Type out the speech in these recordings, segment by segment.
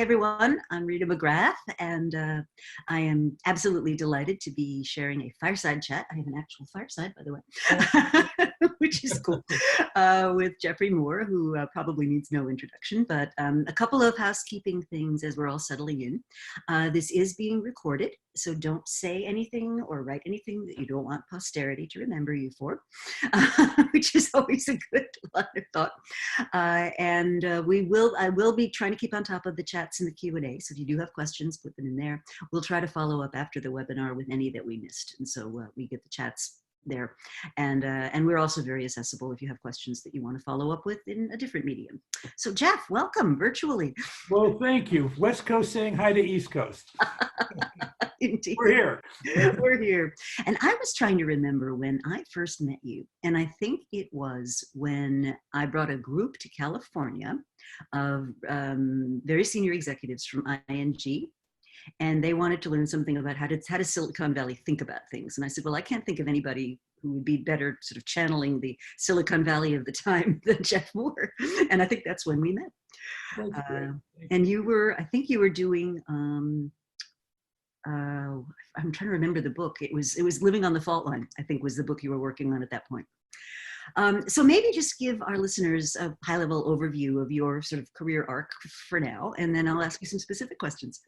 Hi, everyone. I'm Rita McGrath, and I am absolutely delighted to be sharing a fireside chat. I have an actual fireside, by the way, which is cool, with Geoffrey Moore, who probably needs no introduction, but a couple of housekeeping things as we're all settling in. This is being recorded, so don't say anything or write anything that you don't want posterity to remember you for, which is always a good line of thought. I will be trying to keep on top of the chats and the Q&A. So if you do have questions, put them in there. We'll try to follow up after the webinar with any that we missed. And so we get the chats there. And we're also very accessible if you have questions that you want to follow up with in a different medium. So Jeff, welcome virtually. Well, thank you. West Coast saying hi to East Coast. Indeed. We're here. We're here. And I was trying to remember when I first met you. And I think it was when I brought a group to California of very senior executives from ING. And they wanted to learn something about how does Silicon Valley think about things. And I said, well, I can't think of anybody who would be better sort of channeling the Silicon Valley of the time than Jeff Moore. And I think that's when we met. And you were, I think you were doing, I'm trying to remember the book. It was Living on the Fault Line, I think was the book you were working on at that point. So maybe just give our listeners a high-level overview of your sort of career arc for now, and then I'll ask you some specific questions.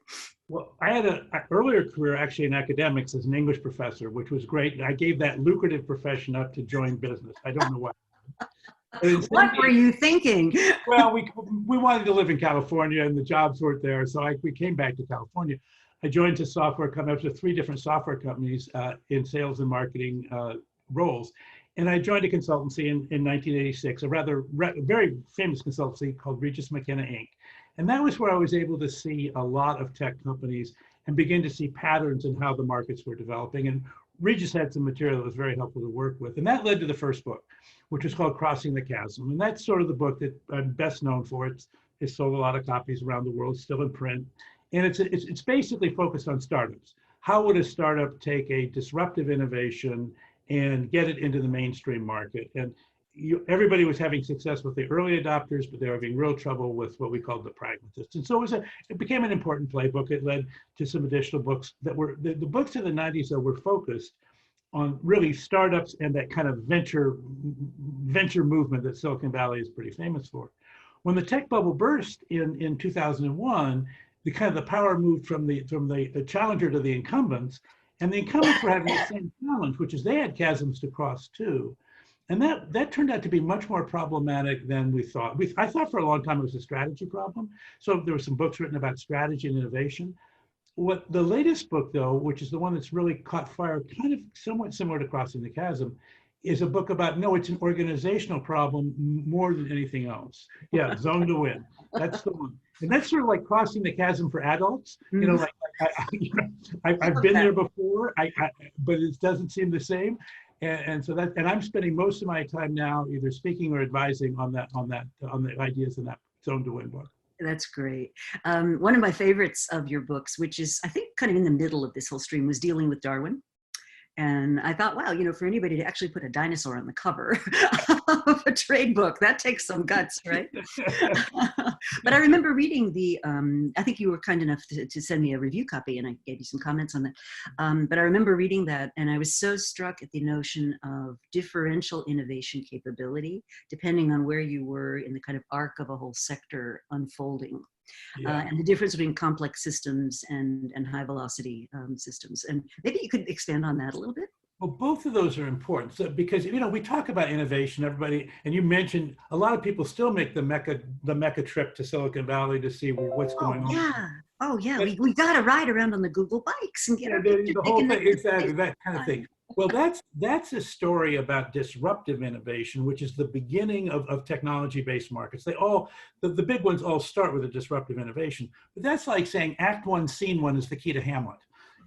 Well, I had an earlier career actually in academics as an English professor, which was great. I gave that lucrative profession up to join business. I don't know why. What were you thinking? Well, we wanted to live in California, and the jobs weren't there, so we came back to California. I joined a software company, up to 3 different software companies in sales and marketing roles. And I joined a consultancy in 1986, a very famous consultancy called Regis McKenna Inc. And that was where I was able to see a lot of tech companies and begin to see patterns in how the markets were developing. And Regis had some material that was very helpful to work with. And that led to the first book, which was called Crossing the Chasm. And that's sort of the book that I'm best known for. It's sold a lot of copies around the world, still in print. And it's basically focused on startups. How would a startup take a disruptive innovation and get it into the mainstream market? And everybody was having success with the early adopters, but they were having real trouble with what we called the pragmatists. And so it became an important playbook. It led to some additional books that were, the books in the 90s that were focused on really startups and that kind of venture movement that Silicon Valley is pretty famous for. When the tech bubble burst in 2001, the power moved from the challenger to the incumbents, and the incumbents were having the same challenge, which is they had chasms to cross too. And that turned out to be much more problematic than we thought. I thought for a long time it was a strategy problem. So there were some books written about strategy and innovation. What the latest book, though, which is the one that's really caught fire, kind of somewhat similar to Crossing the Chasm, is a book about, no, it's an organizational problem more than anything else. Yeah, Zone to Win. That's the one. And that's sort of like Crossing the Chasm for adults. You know, like I've been there before, but it doesn't seem the same. And so and I'm spending most of my time now either speaking or advising on the ideas in that Zone to Win book. That's great. One of my favorites of your books, which is I think kind of in the middle of this whole stream, was Dealing with Darwin. And I thought, wow, you know, for anybody to actually put a dinosaur on the cover of a trade book, that takes some guts, right? But I remember reading I think you were kind enough to send me a review copy, and I gave you some comments on that. But I remember reading that, and I was so struck at the notion of differential innovation capability, depending on where you were in the kind of arc of a whole sector unfolding. Yeah. And the difference between complex systems and high velocity systems. And maybe you could expand on that a little bit. Well, both of those are important. So, because, you know, we talk about innovation, everybody, and you mentioned a lot of people still make the Mecca trip to Silicon Valley to see what's going on. Oh yeah, we got to ride around on the Google bikes and get the whole thing, exactly, that kind of thing. Well, that's a story about disruptive innovation, which is the beginning of technology-based markets. The big ones all start with a disruptive innovation. But that's like saying Act 1, Scene 1 is the key to Hamlet.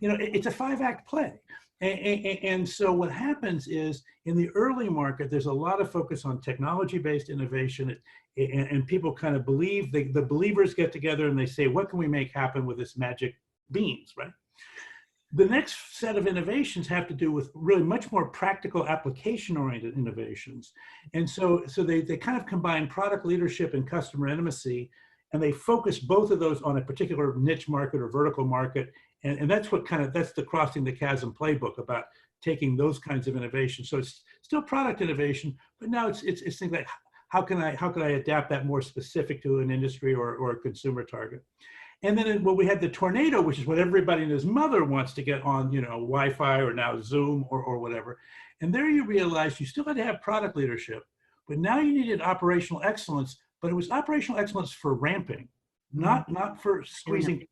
You know, it's a 5-act play. And so what happens is in the early market, there's a lot of focus on technology-based innovation, and people kind of believe, the believers get together and they say, what can we make happen with this magic beans, right? The next set of innovations have to do with really much more practical application-oriented innovations. And so they kind of combine product leadership and customer intimacy and they focus both of those on a particular niche market or vertical market. And that's what that's the Crossing the Chasm playbook about taking those kinds of innovations. So it's still product innovation, but now it's things like how can I adapt that more specific to an industry or a consumer target. And then we had the tornado, which is what everybody and his mother wants to get on, Wi-Fi or now Zoom or whatever. And there you realize you still had to have product leadership, but now you needed operational excellence, but it was operational excellence for ramping, not for squeezing.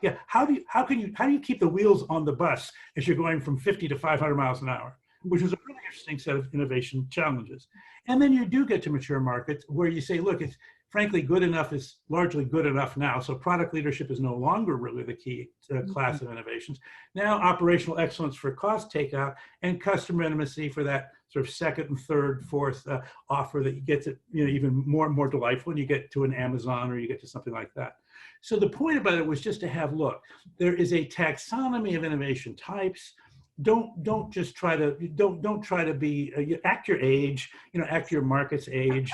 Yeah, how do you keep the wheels on the bus as you're going from 50 to 500 miles an hour, which was a really interesting set of innovation challenges. And then you do get to mature markets where you say, look, it's frankly good enough is largely good enough now. So product leadership is no longer really the key class of innovations. Now operational excellence for cost takeout and customer intimacy for that sort of second and third, fourth offer that you get to, even more and more delightful when you get to an Amazon or you get to something like that. So the point about it was just to have, look, there is a taxonomy of innovation types. Don't just try to don't try to be act your age, act your market's age,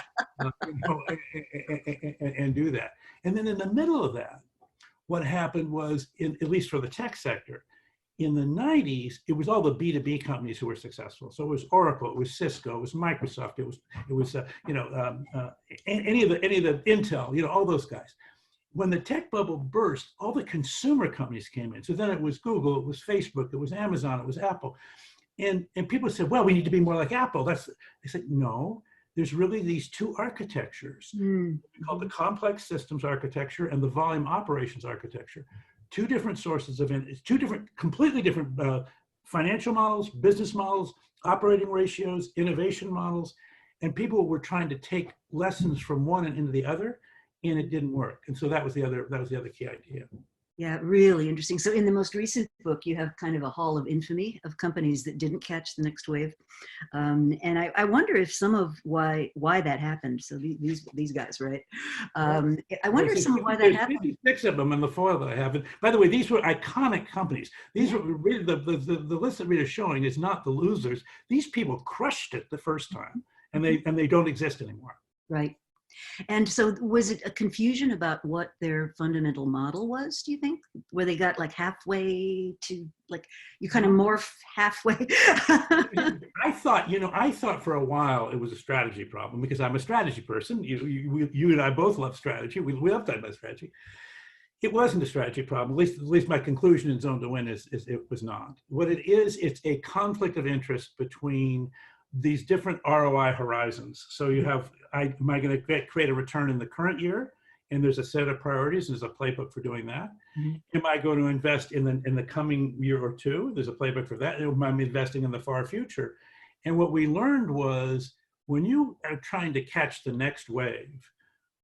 and do that. And then in the middle of that, what happened was, at least for the tech sector, in the 90s, it was all the B2B companies who were successful. So it was Oracle, it was Cisco, it was Microsoft, it was any of the Intel, all those guys. When the tech bubble burst, all the consumer companies came in. So then it was Google, it was Facebook, it was Amazon, it was Apple. And people said, well, we need to be more like Apple. They said, no, there's really these two architectures called the complex systems architecture and the volume operations architecture. Two different sources of, completely different financial models, business models, operating ratios, innovation models. And people were trying to take lessons from one and into the other. And it didn't work. And so that was the other key idea. Yeah, really interesting. So in the most recent book, you have kind of a hall of infamy of companies that didn't catch the next wave. And I wonder if some of why that happened. So these guys, right? I wonder if some of why that happened. 56 of them in the foil that I have. And by the way, these were iconic companies. These were really the list that Rita's showing is not the losers. These people crushed it the first time, and they don't exist anymore. Right. And so was it a confusion about what their fundamental model was, do you think? Where they got like halfway to, like, you kind of morph halfway? I thought for a while it was a strategy problem because I'm a strategy person. You and I both love strategy. We love talking about strategy. It wasn't a strategy problem. At least my conclusion in Zone to Win is it was not. What it is, it's a conflict of interest between these different ROI horizons. So you have, am I going to create a return in the current year? And there's a set of priorities. There's a playbook for doing that. Am I going to invest in the coming year or two? There's a playbook for that. Am I investing in the far future? And what we learned was when you are trying to catch the next wave,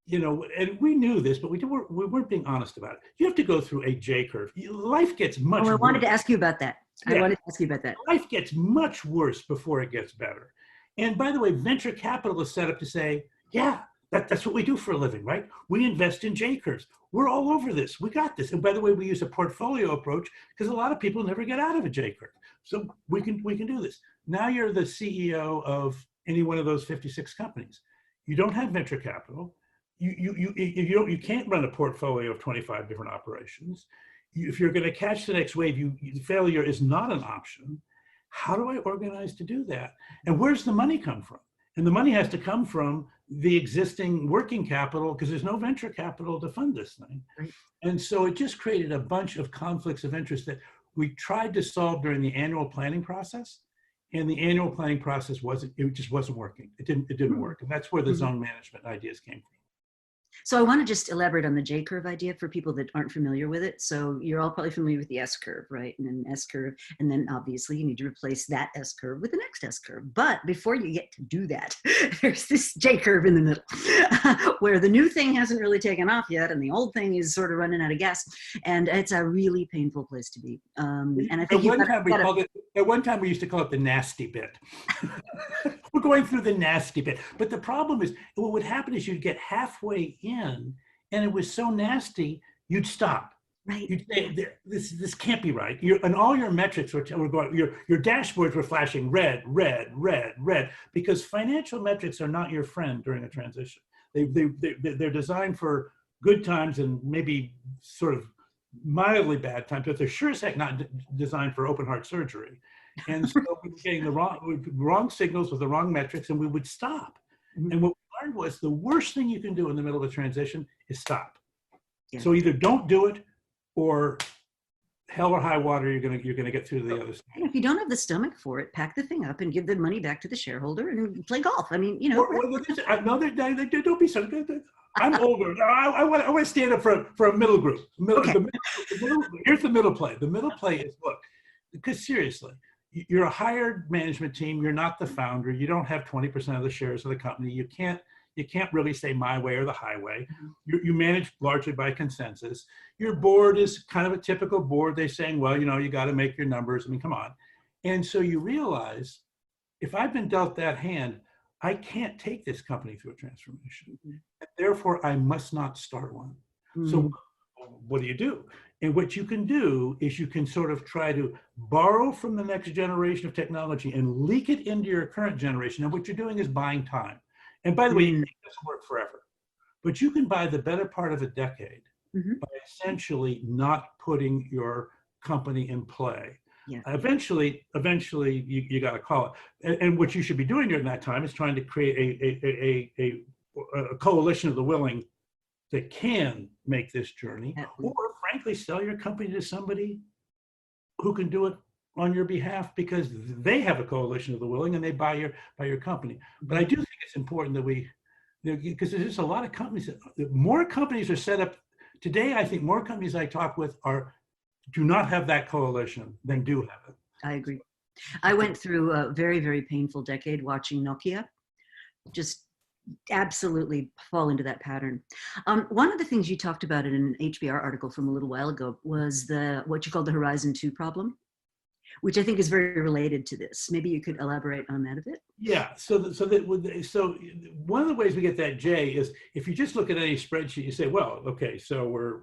and we knew this, but we weren't being honest about it. You have to go through a J curve. Life gets much worse. I wanted to ask you about that. Yeah. I wanted to ask you about that. Life gets much worse before it gets better. And by the way, venture capital is set up to say, yeah, that's what we do for a living, right? We invest in J curves. We're all over this. We got this. And by the way, we use a portfolio approach because a lot of people never get out of a J curve. So we can do this. Now you're the CEO of any one of those 56 companies. You don't have venture capital. You can't run a portfolio of 25 different operations. If you're going to catch the next wave, failure is not an option. How do I organize to do that? And where's the money come from? And the money has to come from the existing working capital because there's no venture capital to fund this thing. Right. And so it just created a bunch of conflicts of interest that we tried to solve during the annual planning process. And the annual planning process just wasn't working. It didn't work. And that's where the zone management ideas came from. So I want to just elaborate on the J-curve idea for people that aren't familiar with it. So you're all probably familiar with the S-curve, right? And then S-curve, and then obviously you need to replace that S-curve with the next S-curve. But before you get to do that, there's this J-curve in the middle where the new thing hasn't really taken off yet and the old thing is sort of running out of gas. And it's a really painful place to be. And I think at one time we used to call it the nasty bit. We're going through the nasty bit. But the problem is, what would happen is you'd get halfway in and it was so nasty, you'd stop. Right. You'd say, this can't be right. And all your metrics were going, your dashboards were flashing red, red, red, red, because financial metrics are not your friend during a transition. They're designed for good times and maybe sort of mildly bad times, but they're sure as heck not designed for open heart surgery. And so we were getting the wrong signals with the wrong metrics, and we would stop. Mhm. And what we learned was the worst thing you can do in the middle of a transition is stop. Yeah. So either don't do it, or hell or high water, you're gonna get through to the other side. And if you don't have the stomach for it, pack the thing up and give the money back to the shareholder and play golf. I mean, No, don't be so good. I'm older. I want to stand up for a middle group. Okay. Here's the middle play. The middle play is, look, because seriously, you're a hired management team. You're not the founder. You don't have 20% of the shares of the company. You can't really say my way or the highway. You manage largely by consensus. Your board is kind of a typical board. They're saying, well, you got to make your numbers. I mean, come on. And so you realize, if I've been dealt that hand, I can't take this company through a transformation. And therefore, I must not start one. So what do? And what you can do is you can sort of try to borrow from the next generation of technology and leak it into your current generation. And what you're doing is buying time. And by the way, it doesn't work forever. But you can buy the better part of a decade by essentially not putting your company in play. Yeah. Eventually, you got to call it. And what you should be doing during that time is trying to create a coalition of the willing that can make this journey, or frankly, sell your company to somebody who can do it on your behalf, because they have a coalition of the willing and they buy your company. But I do think it's important that because there's just a lot of companies more companies are set up today. I think more companies I talk with do not have that coalition than do have it. I agree. I went through a very, very painful decade watching Nokia just absolutely fall into that pattern. One of the things you talked about in an HBR article from a little while ago was what you called the Horizon 2 problem, which I think is very related to this. Maybe you could elaborate on that a bit. Yeah. So one of the ways we get that, Jay, is if you just look at any spreadsheet, you say, well, okay, so we're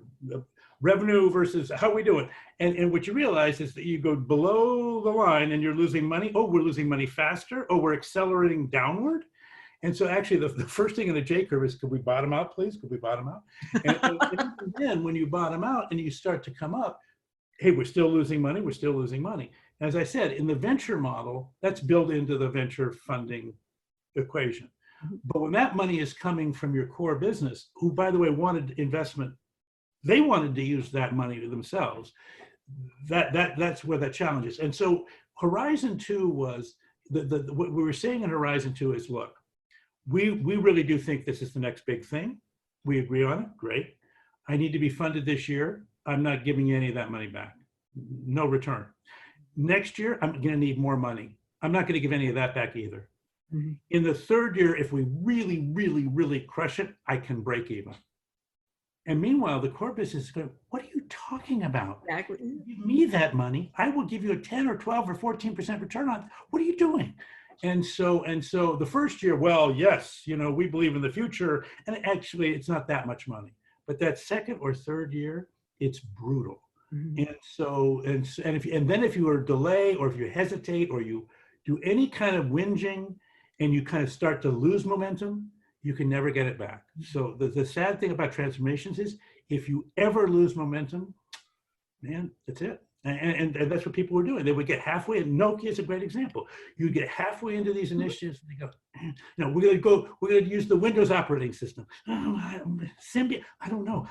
revenue versus how are we doing? And what you realize is that you go below the line and you're losing money. Oh, we're losing money faster. Oh, we're accelerating downward. And so actually the first thing in the J curve is, could we bottom out, please? Could we bottom out? And then when you bottom out and you start to come up, hey, we're still losing money. We're still losing money. As I said, in the venture model, that's built into the venture funding equation. But when that money is coming from your core business, who, by the way, wanted investment, they wanted to use that money to themselves. That's where that challenge is. And so Horizon 2 was, what we were saying in Horizon 2 is, look, we really do think this is the next big thing. We agree on it. Great. I need to be funded this year. I'm not giving you any of that money back. No return. Next year, I'm going to need more money. I'm not going to give any of that back either. In the third year, if we really, really, really crush it, I can break even. And meanwhile, the core business is going, what are you talking about? Exactly. Give me that money. I will give you a 10 or 12 or 14% return on. What are you doing? And so the first year, well, yes, we believe in the future. And actually, it's not that much money. But that second or third year, it's brutal. And so, and then if you are delay, or if you hesitate, or you do any kind of whinging and you kind of start to lose momentum, you can never get it back. So the sad thing about transformations is, if you ever lose momentum, man, that's it. And that's what people were doing. They would get halfway, and Nokia is a great example. You get halfway into these initiatives, and they go, we're going to use the Windows operating system. Symbian, I don't know.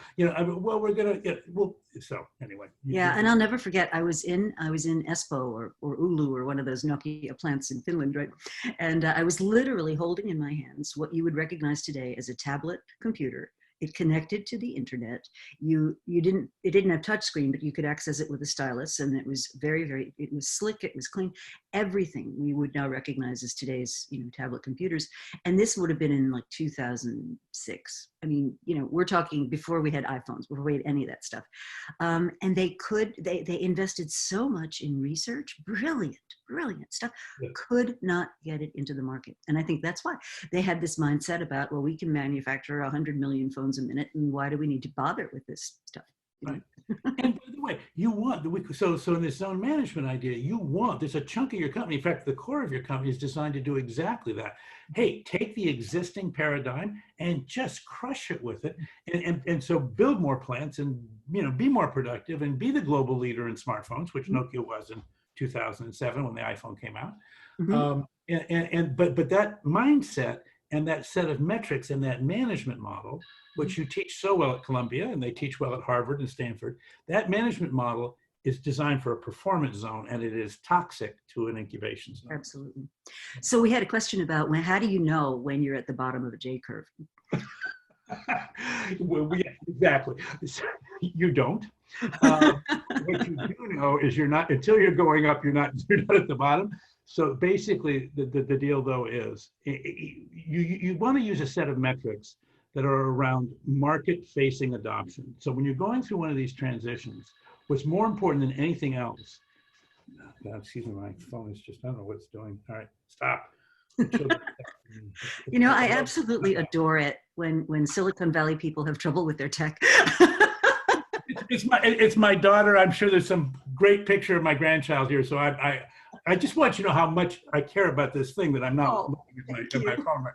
So anyway. Yeah, and I'll never forget, I was in Espoo or Oulu, or one of those Nokia plants in Finland, right? And I was literally holding in my hands what you would recognize today as a tablet computer. It connected to the internet. It didn't have touchscreen, but you could access it with a stylus, and it was it was slick, it was clean, everything we would now recognize as today's, tablet computers. And this would have been in like 2006. I mean, we're talking before we had iPhones, before we had any of that stuff. And they invested so much in research, brilliant stuff, could not get it into the market. And I think that's why they had this mindset about, well, we can manufacture 100 million phones a minute, and why do we need to bother with this stuff? know. Right. And by the way, so in this zone management idea, there's a chunk of your company. In fact, the core of your company is designed to do exactly that. Hey, take the existing paradigm and just crush it with it. And so build more plants and, be more productive and be the global leader in smartphones, which Nokia was in 2007 when the iPhone came out. Mm-hmm. But that mindset and that set of metrics and that management model, which you teach so well at Columbia and they teach well at Harvard and Stanford, that management model is designed for a performance zone, and it is toxic to an incubation zone. Absolutely. So we had a question about how do you know when you're at the bottom of a J curve? Well, yeah, exactly. You don't. What you do know is you're not, until you're going up, you're not at the bottom. So basically, the deal though is you want to use a set of metrics that are around market-facing adoption. So when you're going through one of these transitions, what's more important than anything else? Excuse me, my phone is just, I don't know what it's doing. All right, stop. I absolutely adore it when Silicon Valley people have trouble with their tech. It's my daughter. I'm sure there's some great picture of my grandchild here. So I just want you to know how much I care about this thing that I'm not looking at my phone right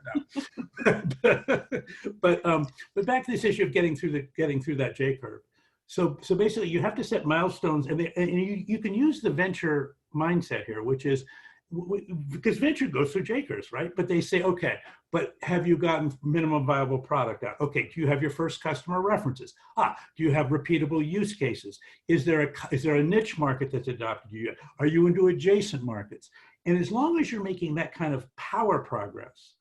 now. but back to this issue of getting through that J curve. So basically, you have to set milestones, and you can use the venture mindset here, which is because venture goes through J curves, right? But they say, okay, but have you gotten minimum viable product out? Okay, do you have your first customer references? Do you have repeatable use cases? Is there a niche market that's adopted you? Are you into adjacent markets? And as long as you're making that kind of power progress,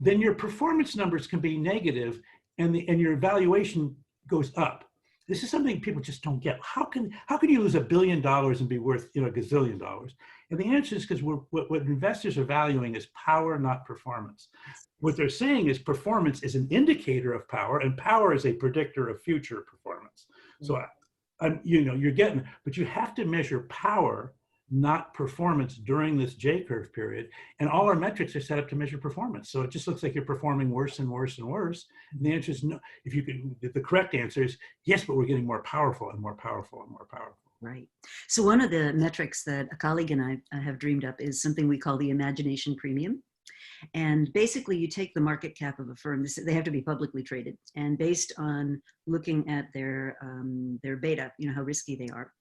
then your performance numbers can be negative, and your evaluation goes up. This is something people just don't get. How can you lose $1 billion and be worth a gazillion dollars? And the answer is because what investors are valuing is power, not performance. What they're saying is performance is an indicator of power, and power is a predictor of future performance. So, you're getting, but you have to measure power, not performance, during this J curve period. And all our metrics are set up to measure performance. So it just looks like you're performing worse and worse and worse. And the answer is no. The correct answer is yes, but we're getting more powerful and more powerful and more powerful. Right. So one of the metrics that a colleague and I have dreamed up is something we call the imagination premium. And basically, you take the market cap of a firm. They have to be publicly traded, and based on looking at their beta, how risky they are,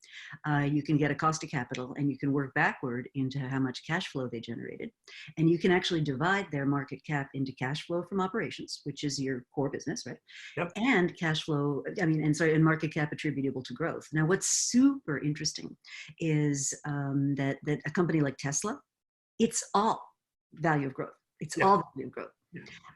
you can get a cost of capital, and you can work backward into how much cash flow they generated, and you can actually divide their market cap into cash flow from operations, which is your core business, right? Yep. And cash flow. And market cap attributable to growth. Now, what's super interesting is that a company like Tesla, it's all value of growth. It's all value of growth.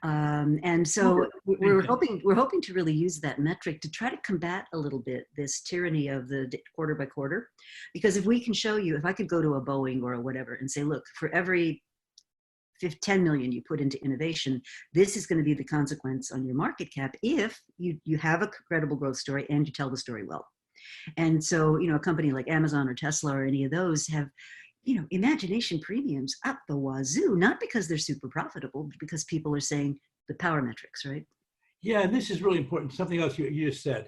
And so we're hoping to really use that metric to try to combat a little bit this tyranny of the quarter by quarter. Because if we can show you, if I could go to a Boeing or a whatever and say, look, for every 10 million you put into innovation, this is going to be the consequence on your market cap if you have a credible growth story and you tell the story well. And so, a company like Amazon or Tesla or any of those have imagination premiums up the wazoo, not because they're super profitable, but because people are saying the power metrics, right? Yeah, and this is really important. Something else you just said,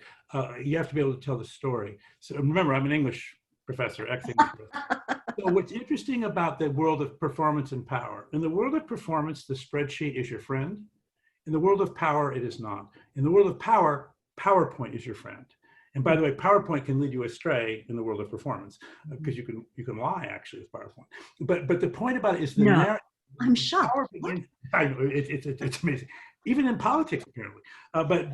you have to be able to tell the story. So remember, I'm an English professor, ex-English professor. So what's interesting about the world of performance and power, in the world of performance, the spreadsheet is your friend. In the world of power, it is not. In the world of power, PowerPoint is your friend. And by the way, PowerPoint can lead you astray in the world of performance because you can lie actually with PowerPoint. But the point about it is the narrative. I'm shocked. I know it's amazing, even in politics apparently. But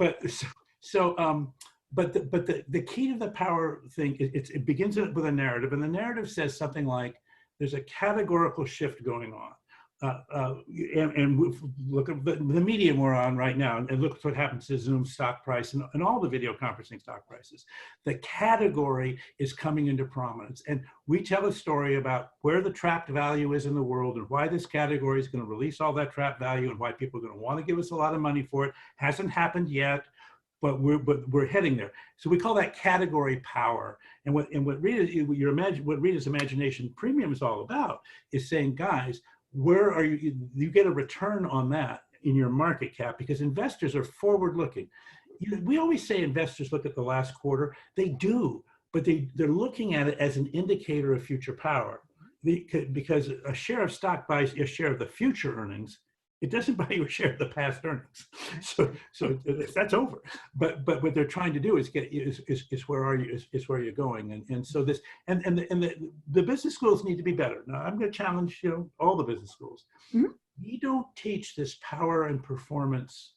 the key to the power thing is it begins with a narrative, and the narrative says something like, "There's a categorical shift going on." And look at the medium we're on right now, and look what happens to Zoom stock price and all the video conferencing stock prices. The category is coming into prominence, and we tell a story about where the trapped value is in the world and why this category is going to release all that trapped value and why people are going to want to give us a lot of money for it. Hasn't happened yet, but we're heading there. So we call that category power. And what Rita's imagination premium is all about is saying, guys, where are you get a return on that in your market cap, because investors are forward looking. we always say investors look at the last quarter. They do, but they're looking at it as an indicator of future power. Because a share of stock buys a share of the future earnings. It doesn't buy you a share of the past earnings. So that's over. But what they're trying to do is where are you, is where you're going. And so this, and the business schools need to be better. Now I'm going to challenge, all the business schools. Mm-hmm. We don't teach this power and performance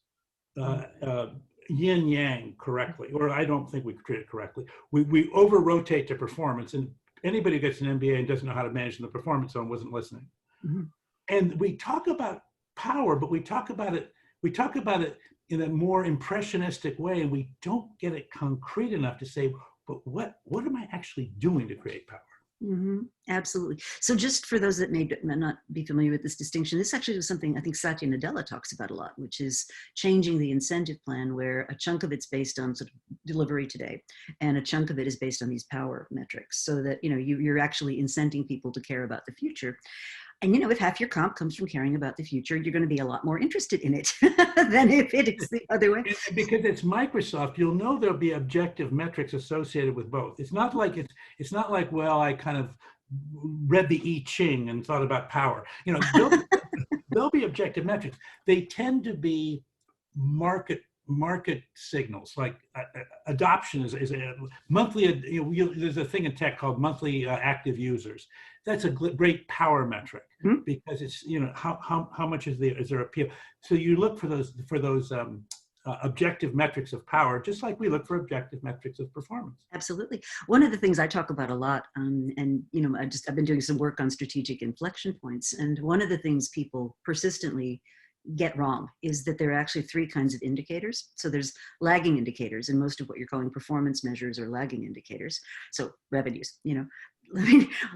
yin yang correctly, or I don't think we treat it correctly. We over rotate to performance, and anybody who gets an MBA and doesn't know how to manage the performance zone wasn't listening. Mm-hmm. And we talk about power, but we talk about it in a more impressionistic way, and we don't get it concrete enough to say, but what am I actually doing to create power? Mm-hmm. Absolutely. So just for those that may not be familiar with this distinction, this actually was something I think Satya Nadella talks about a lot, which is changing the incentive plan, where a chunk of it's based on sort of delivery today, and a chunk of it is based on these power metrics, so that you're actually incenting people to care about the future. And if half your comp comes from caring about the future, you're going to be a lot more interested in it than if it is the other way. Because it's Microsoft, you'll know there'll be objective metrics associated with both. It's not like well, I kind of read the I Ching and thought about power. There'll be objective metrics. They tend to be market signals, like adoption is a monthly. There's a thing in tech called monthly active users. That's a great power metric, because it's how much is there appeal. So you look for those objective metrics of power, just like we look for objective metrics of performance. Absolutely. One of the things I talk about a lot, and I've been doing some work on strategic inflection points, and one of the things people persistently get wrong is that there are actually three kinds of indicators. So there's lagging indicators, and most of what you're calling performance measures are lagging indicators. So revenues,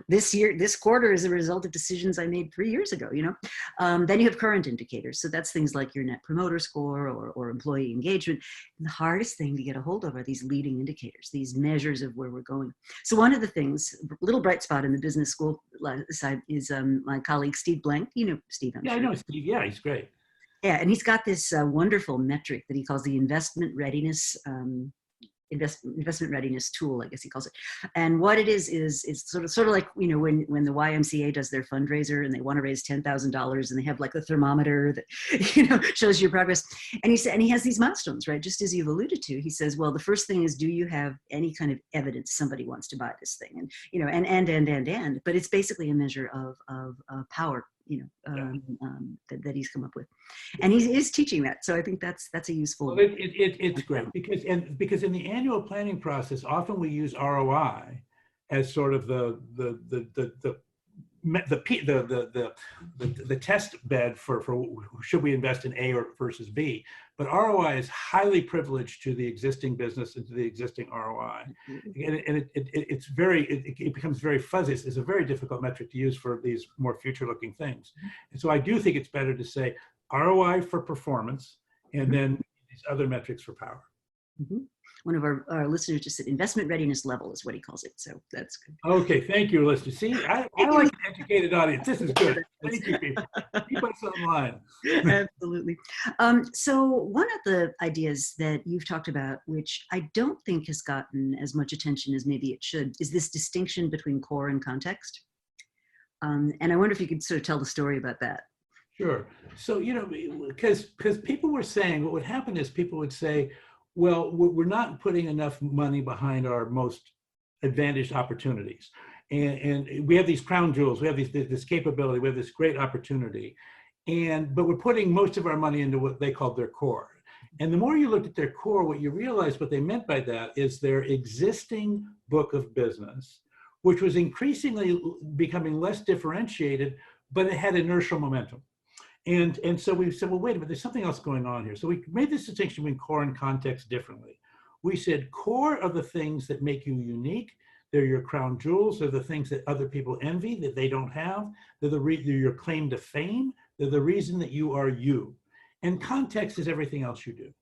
this quarter is a result of decisions I made 3 years ago, Then you have current indicators. So that's things like your net promoter score or employee engagement. And the hardest thing to get a hold of are these leading indicators, these measures of where we're going. So one of the things, little bright spot in the business school side is my colleague, Steve Blank. Steve, I'm sure. I know Steve. Yeah, he's great. Yeah, and he's got this wonderful metric that he calls the investment readiness tool, I guess he calls it. And what it is sort of like, when the YMCA does their fundraiser and they want to raise $10,000 and they have like a thermometer that, shows your progress. And he has these milestones, right? Just as you've alluded to, he says, well, the first thing is, do you have any kind of evidence somebody wants to buy this thing? And, but it's basically a measure of power, that he's come up with, and he is teaching that. So I think that's a useful. Well, it's great because in the annual planning process, often we use ROI as sort of the test bed for should we invest in A or versus B. But ROI is highly privileged to the existing business and to the existing ROI, and it becomes very fuzzy. It's a very difficult metric to use for these more future-looking things. And so I do think it's better to say ROI for performance, and then these other metrics for power. Mm-hmm. One of our listeners just said investment readiness level is what he calls it. So that's good. Okay, thank you, listener. See, I like an educated audience. This is good. Thank you, people. Keep us online. Absolutely. So one of the ideas that you've talked about, which I don't think has gotten as much attention as maybe it should, is this distinction between core and context. And I wonder if you could sort of tell the story about that. Sure. So, because people were saying, what would happen is people would say, well, we're not putting enough money behind our most advantaged opportunities. And we have these crown jewels, we have this capability, we have this great opportunity, but we're putting most of our money into what they called their core. And the more you looked at their core, what you realized what they meant by that is their existing book of business, which was increasingly becoming less differentiated, but it had inertial momentum. And so we said, well, wait a minute, there's something else going on here. So we made this distinction between core and context differently. We said core are the things that make you unique. They're your crown jewels. They're the things that other people envy that they don't have. They're your claim to fame. They're the reason that you are you. And context is everything else you do.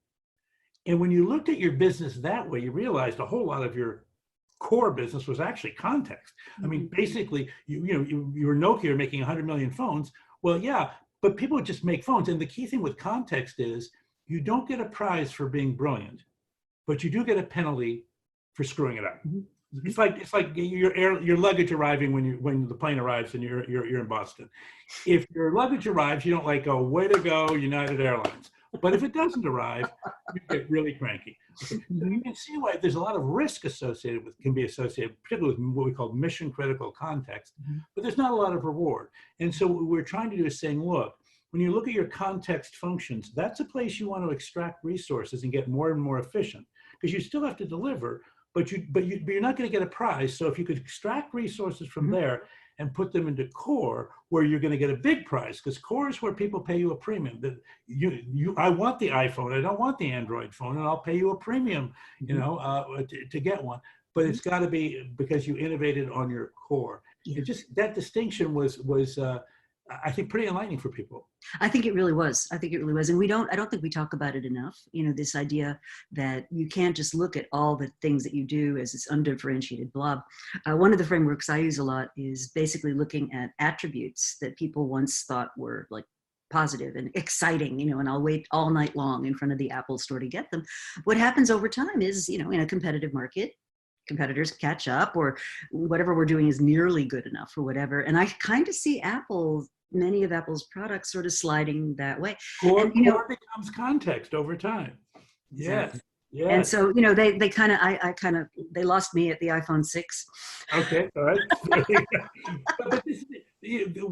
And when you looked at your business that way, you realized a whole lot of your core business was actually context. I mean, basically, you were Nokia, you're making 100 million phones. Well, yeah, but people would just make phones. And the key thing with context is you don't get a prize for being brilliant. but you do get a penalty for screwing it up. Mhm. Mhm. It's like your luggage arriving when the plane arrives and you're in Boston. If your luggage arrives, you don't like go, way to go, United Airlines. But if it doesn't arrive, you get really cranky. Okay. So you Mhm. can see why there's a lot of risk can be associated, particularly with what we call mission critical context, Mhm. but there's not a lot of reward. And so what we're trying to do is saying, look, when you look at your context functions, that's a place you want to extract resources and get more and more efficient, because you still have to deliver, but you're not going to get a prize. So if you could extract resources from Mhm. there and put them into core, where you're going to get a big prize, because core is where people pay you a premium. That I want the iPhone, I don't want the Android phone, and I'll pay you a premium, Mhm. to get one. But Mhm. it's got to be because you innovated on your core. Yeah. It just, that distinction was I think pretty enlightening for people. I think it really was. I think it really was. And I don't think we talk about it enough. This idea that you can't just look at all the things that you do as this undifferentiated blob. One of the frameworks I use a lot is basically looking at attributes that people once thought were like positive and exciting, and I'll wait all night long in front of the Apple store to get them. What happens over time is, in a competitive market, competitors catch up, or whatever we're doing is nearly good enough or whatever. And I kind of see many of Apple's products sort of sliding that way. And, Core becomes context over time. Yes, exactly. And yes. so, they kind of, I kind of, they lost me at the iPhone 6. Okay, all right. But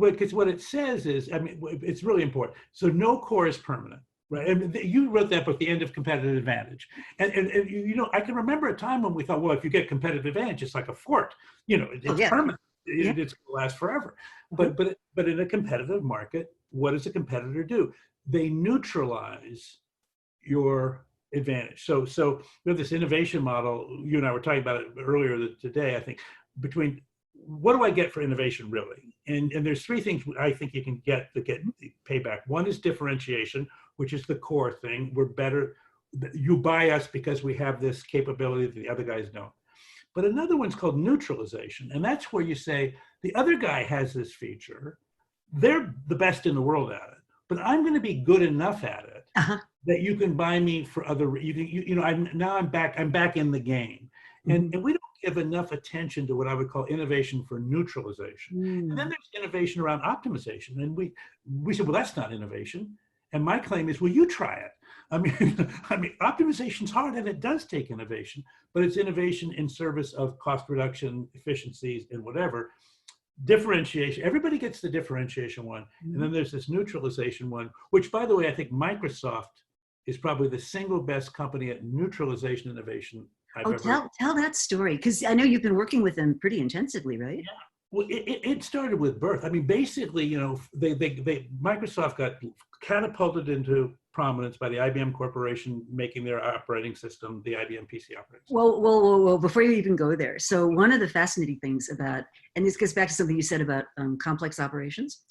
because what it says is, I mean, it's really important. So no core is permanent, right? I mean, you wrote that book, The End of Competitive Advantage. And I can remember a time when we thought, well, if you get competitive advantage, it's like a fort, Oh, it's yeah. permanent. Yeah. It's going to last forever. Uh-huh. But in a competitive market, what does a competitor do? They neutralize your advantage. So we have this innovation model. You and I were talking about it earlier today, I think, between what do I get for innovation really? And there's three things I think you can get to get payback. One is differentiation, which is the core thing. We're better. You buy us because we have this capability that the other guys don't. But another one's called neutralization. And that's where you say, the other guy has this feature. They're the best in the world at it, but I'm going to be good enough at it Uh-huh. that you can buy me for other, I'm back in the game. Mm-hmm. And we don't give enough attention to what I would call innovation for neutralization. And then there's innovation around optimization. And we said, well, that's not innovation. And my claim is, well, you try it. I mean, optimization's hard, and it does take innovation, but it's innovation in service of cost reduction, efficiencies, and whatever. Differentiation, everybody gets the differentiation one. And then there's this neutralization one, which, by the way, I think Microsoft is probably the single best company at neutralization innovation I've ever. Tell that story, because I know you've been working with them pretty intensively, right? Yeah. Well, it started with birth. I mean, basically, Microsoft got catapulted into prominence by the IBM Corporation making their operating system, the IBM PC operating system. Well, before you even go there. So one of the fascinating things about, and this gets back to something you said about complex operations.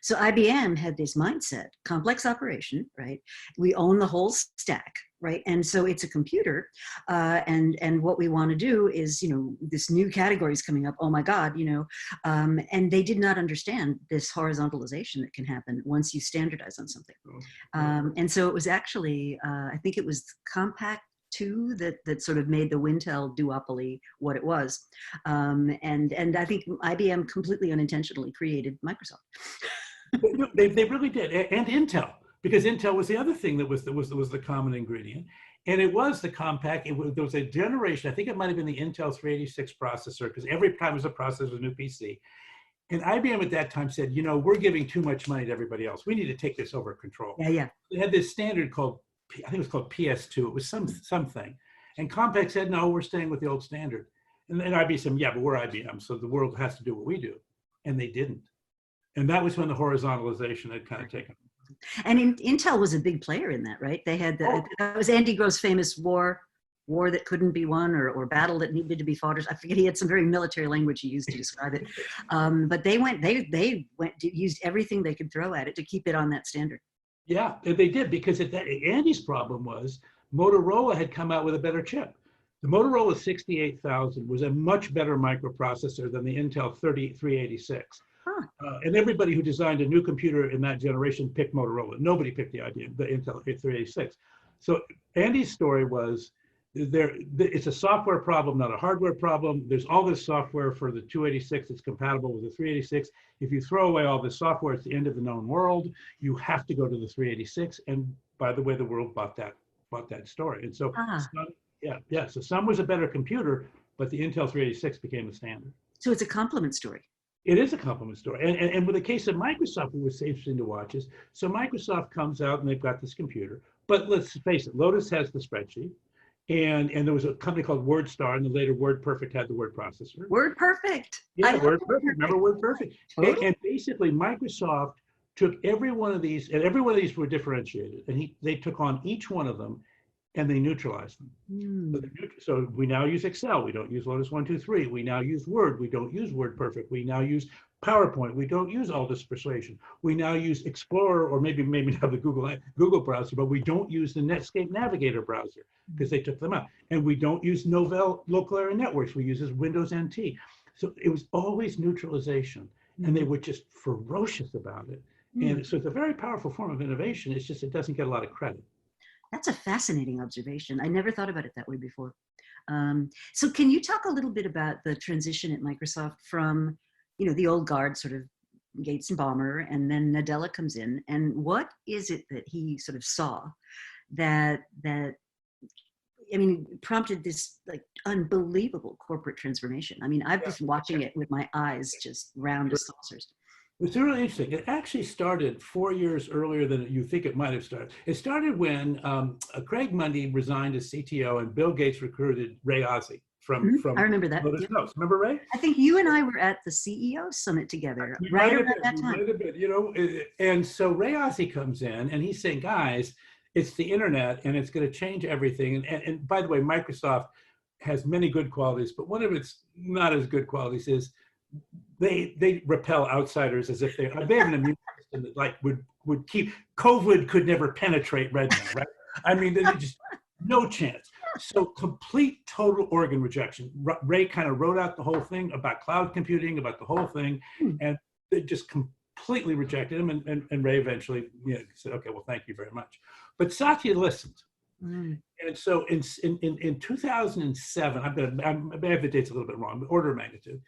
So IBM had this mindset, complex operation, right? We own the whole stack, right? And so it's a computer, and what we want to do is, this new category is coming up. Oh my God, and they did not understand this horizontalization that can happen once you standardize on something. And so it was actually, I think it was Compact 2 that sort of made the Wintel duopoly what it was. And I think IBM completely unintentionally created Microsoft. They really did, and Intel, because Intel was the other thing that was the common ingredient, and it was the compact. There was a generation. I think it might have been the Intel 386 processor, because every time it was a processor, was a new PC. And IBM at that time said, we're giving too much money to everybody else. We need to take this over control. Yeah. They had this standard called, I think it was called PS2. It was something, and Compaq said, no, we're staying with the old standard. And then IBM said, yeah, but we're IBM, so the world has to do what we do, and they didn't. And that was when the horizontalization had kind of taken. And Intel was a big player in that, right? They had that was Andy Grove's famous war that couldn't be won, or battle that needed to be fought. I forget. He had some very military language he used to describe it. But they used everything they could throw at it to keep it on that standard. Yeah, they did, because Andy's problem was Motorola had come out with a better chip. The Motorola 6800 was a much better microprocessor than the Intel 386. And everybody who designed a new computer in that generation picked Motorola. Nobody picked the Intel 386. So Andy's story was it's a software problem, not a hardware problem. There's all this software for the 286 that's compatible with the 386. If you throw away all this software, it's the end of the known world. You have to go to the 386. And by the way, the world bought that story. And so, Sun, yeah. So Sun was a better computer, but the Intel 386 became the standard. So it's a compliment story. It is a compliment story. And with the case of Microsoft, it was interesting to watch is, so Microsoft comes out and they've got this computer, but let's face it, Lotus has the spreadsheet. And there was a company called WordStar, and the later WordPerfect had the word processor. WordPerfect. Yeah, WordPerfect. Remember WordPerfect? Totally. And basically, Microsoft took every one of these, and every one of these were differentiated, and they took on each one of them, and they neutralized them. So we now use Excel. We don't use Lotus 1, 2, 3. We now use Word. We don't use WordPerfect. We now use PowerPoint. We don't use Aldous Persuasion. We now use Explorer, or maybe now the Google browser, but we don't use the Netscape Navigator browser because they took them out. And we don't use Novell Local Area Networks. We use Windows NT. So it was always neutralization, and they were just ferocious about it. And so it's a very powerful form of innovation. It's just it doesn't get a lot of credit. That's a fascinating observation. I never thought about it that way before. So can you talk a little bit about the transition at Microsoft from, the old guard, sort of Gates and Ballmer, and then Nadella comes in, and what is it that he sort of saw that prompted this like unbelievable corporate transformation? I mean, I've been watching it with my eyes just round as saucers. It's really interesting. It actually started 4 years earlier than you think it might have started. It started when Craig Mundy resigned as CTO and Bill Gates recruited Ray Ozzie from I remember that. Lotus Notes. Remember Ray? I think you and I were at the CEO Summit together right around that time. And so Ray Ozzie comes in and he's saying, guys, it's the internet and it's going to change everything. And by the way, Microsoft has many good qualities, but one of its not as good qualities is they repel outsiders as if they have an immune system that like would keep COVID could never penetrate Redmond, right? I mean, they just no chance. So complete total organ rejection. Ray kind of wrote out the whole thing about cloud computing, about the whole thing, and they just completely rejected him. And Ray eventually said, okay, well, thank you very much. But Satya listened. And so in 2007, I have the dates a little bit wrong, but order of magnitude.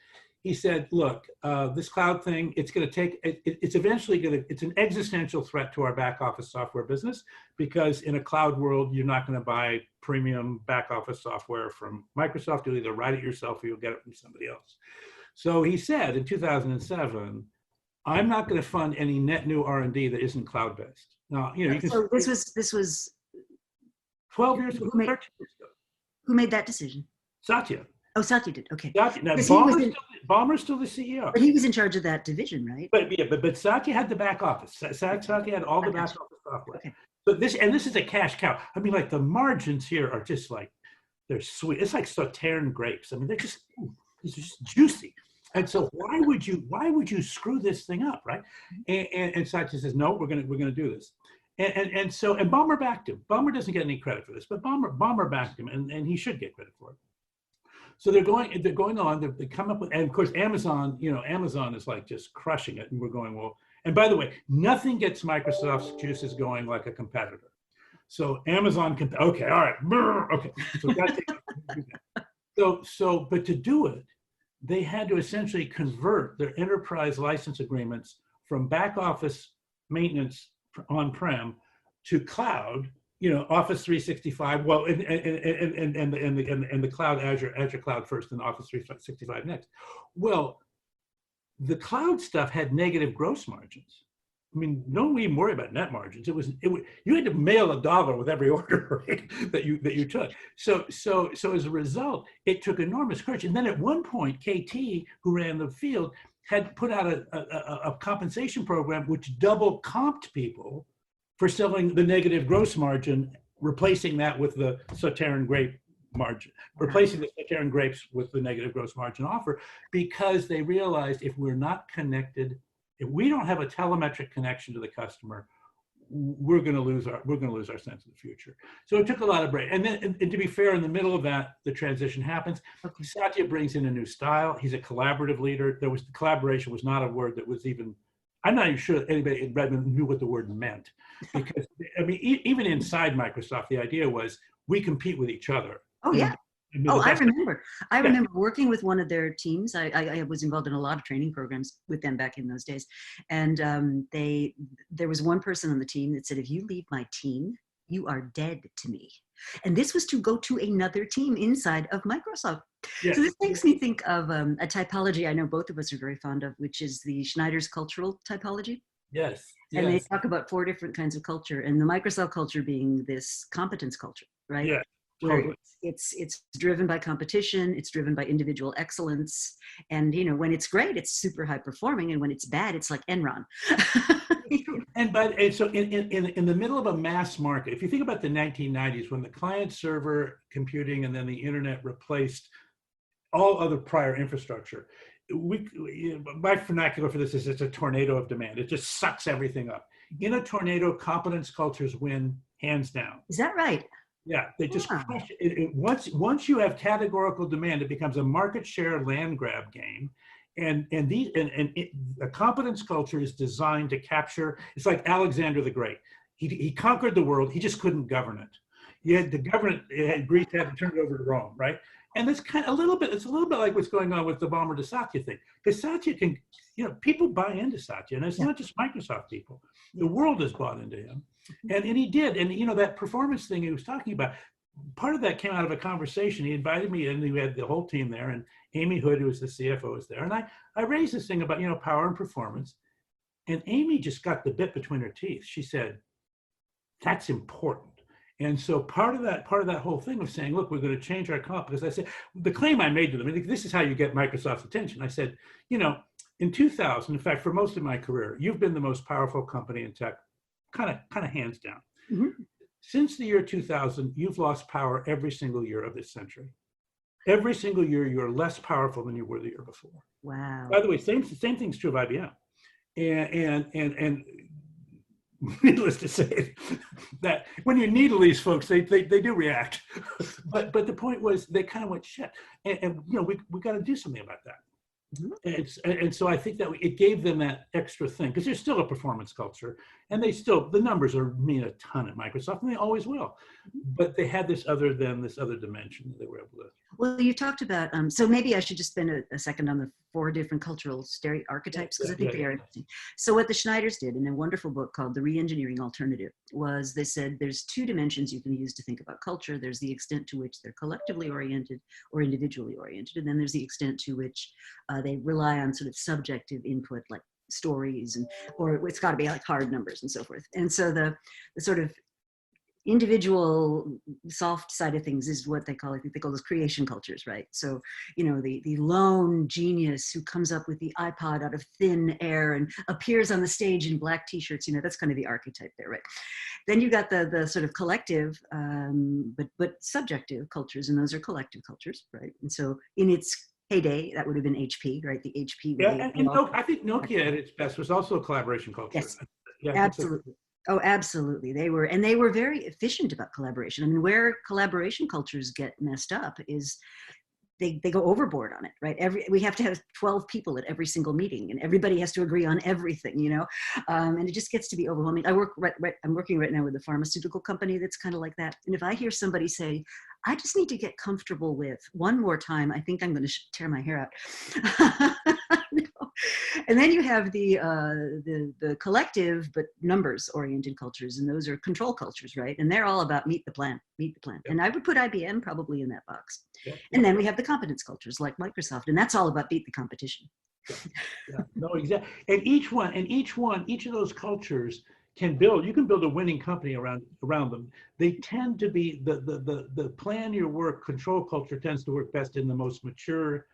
He said, look, this cloud thing, it's going to take, it's eventually going to, it's an existential threat to our back office software business, because in a cloud world, you're not going to buy premium back office software from Microsoft. You'll either write it yourself or you'll get it from somebody else. So he said in 2007, I'm not going to fund any net new R&D that isn't cloud-based. Now, you can. So this was 12 years ago. Who made that decision? Satya. Oh, Satya did. Okay. Satya. Now, Ballmer's still the CEO. But he was in charge of that division, right? But Satya had the back office. Satya had all the back office software. Okay. But this is a cash cow. I mean, like the margins here are just like, they're sweet. It's like Sauternes grapes. I mean, it's just juicy. And so why would you screw this thing up, right? And Satya says, no, we're gonna do this. And Ballmer backed him. Ballmer doesn't get any credit for this, but Ballmer backed him, and he should get credit for it. So they're going on. They come up with, and of course Amazon. Amazon is like just crushing it, and we're going, well. And by the way, nothing gets Microsoft's juices going like a competitor. So Amazon can. Okay, all right, okay. So but to do it, they had to essentially convert their enterprise license agreements from back office maintenance on-prem to cloud. Office 365. Well, and the cloud, Azure Cloud first, and Office 365 next. Well, the cloud stuff had negative gross margins. I mean, don't even worry about net margins. You had to mail $1 with every order, right, that you took. So as a result, it took enormous courage. And then at one point, KT, who ran the field, had put out a compensation program which double comped people for selling the negative gross margin, replacing that with the Sauternes grape margin, replacing the Sauternes grapes with the negative gross margin offer, because they realized if we're not connected, if we don't have a telemetric connection to the customer, we're going to lose our sense of the future. So it took a lot of brain. And then, and to be fair, in the middle of that, the transition happens. Okay. Satya brings in a new style. He's a collaborative leader. Collaboration was not a word that was even. I'm not even sure anybody in Redmond knew what the word meant, because I mean, even inside Microsoft, the idea was we compete with each other. Oh, You know, yeah. and they're Oh, the I best. remember. I Yeah. remember working with one of their teams. I was involved in a lot of training programs with them back in those days. And there was one person on the team that said, if you leave my team, you are dead to me. And this was to go to another team inside of Microsoft. So Yes. this makes me think of a typology I know both of us are very fond of, which is the Schneider's cultural typology. Yes. And they Yes. talk about 4 different kinds of culture, and the Microsoft culture being this competence culture, right? Yeah. Where Totally. it's driven by competition, it's driven by individual excellence, and when it's great, it's super high performing, and when it's bad, it's like Enron. And so in the middle of a mass market, if you think about the 1990s when the client server computing and then the internet replaced all other prior infrastructure, my vernacular for this is it's a tornado of demand. It just sucks everything up. In a tornado, competence cultures win hands down. Is that right? Yeah, they just Yeah. crush it. Once you have categorical demand, it becomes a market share land grab game. A competence culture is designed to capture. It's like Alexander the Great. He conquered the world. He just couldn't govern it. You had to govern it. Greece had to turn it over to Rome, right? And it's kind of a little bit. It's a little bit like what's going on with the Ballmer to Satya thing. Because Satya can, people buy into Satya, and it's not just Microsoft people. The world has bought into him, and he did. And that performance thing he was talking about, part of that came out of a conversation. He invited me in. We had the whole team there, and Amy Hood, who was the CFO, was there. And I raised this thing about power and performance, and Amy just got the bit between her teeth. She said, "That's important." And so part of that whole thing of saying, look, we're going to change our comp, because I said, the claim I made to them, I think this is how you get Microsoft's attention. I said, in 2000, in fact, for most of my career, you've been the most powerful company in tech, kind of hands down. Mm-hmm. Since the year 2000, you've lost power every single year of this century. Every single year, you're less powerful than you were the year before. Wow. By the way, same thing's true of IBM. And needless to say, that when you needle these folks, they do react. but the point was, they kind of went shit, and we got to do something about that. Mm-hmm. And so I think that it gave them that extra thing, because there's still a performance culture, and the numbers mean a ton at Microsoft, and they always will. But they had this other dimension that they were able to. Well, you talked about, so maybe I should just spend a second on the 4 different cultural archetypes, because I think they are interesting. So what the Schneiders did in a wonderful book called The Reengineering Alternative was they said there's 2 dimensions you can use to think about culture. There's the extent to which they're collectively oriented or individually oriented, and then there's the extent to which they rely on sort of subjective input, like stories, or it's got to be like hard numbers and so forth. And so the sort of individual soft side of things is what they call, I think they call those creation cultures, right? So, the lone genius who comes up with the iPod out of thin air and appears on the stage in black t-shirts, that's kind of the archetype there, right? Then you got the sort of collective, but subjective cultures, and those are collective cultures, right? And so in its heyday, that would have been HP, right? The HP. Yeah, and I think Nokia at its best was also a collaboration culture. Yes, yeah, absolutely. Oh, absolutely. They were very efficient about collaboration. I mean, where collaboration cultures get messed up is they go overboard on it, right? We have to have 12 people at every single meeting, and everybody has to agree on everything, and it just gets to be overwhelming. I'm working right now with a pharmaceutical company that's kind of like that. And if I hear somebody say, I just need to get comfortable with one more time, I think I'm going to tear my hair out. And then you have the collective but numbers oriented cultures, and those are control cultures, right? And they're all about meet the plan. Yep. And I would put IBM probably in that box. Yep. And then we have the competence cultures like Microsoft, and that's all about beat the competition. Yeah. No, exactly. And each of those cultures you can build a winning company around them. They tend to be the plan your work control culture tends to work best in the most mature